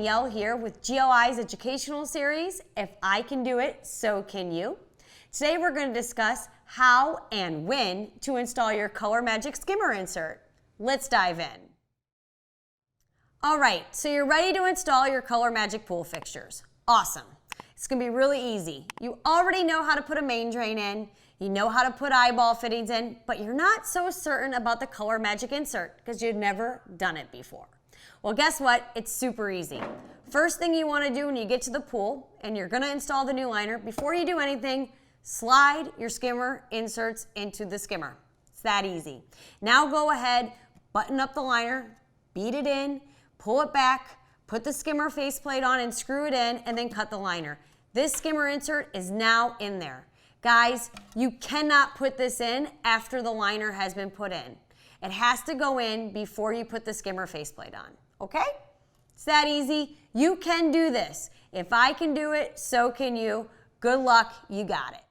Danielle here with GLI's educational series, If I Can Do It, So Can You. Today we're going to discuss how and when to install your ColorMagic Skimmer Insert. Let's dive in. All right, so you're ready to install your ColorMagic pool fixtures. Awesome. It's going to be really easy. You already know how to put a main drain in, you know how to put eyeball fittings in, but you're not so certain about the ColorMagic Insert because you've never done it before. Well, guess what? It's super easy. First thing you want to do when you get to the pool and you're going to install the new liner, before you do anything, slide your skimmer inserts into the skimmer. It's that easy. Now go ahead, button up the liner, beat it in, pull it back, put the skimmer faceplate on and screw it in, and then cut the liner. This skimmer insert is now in there. Guys, you cannot put this in after the liner has been put in. It has to go in before you put the skimmer faceplate on, okay? It's that easy. You can do this. If I can do it, so can you. Good luck, you got it.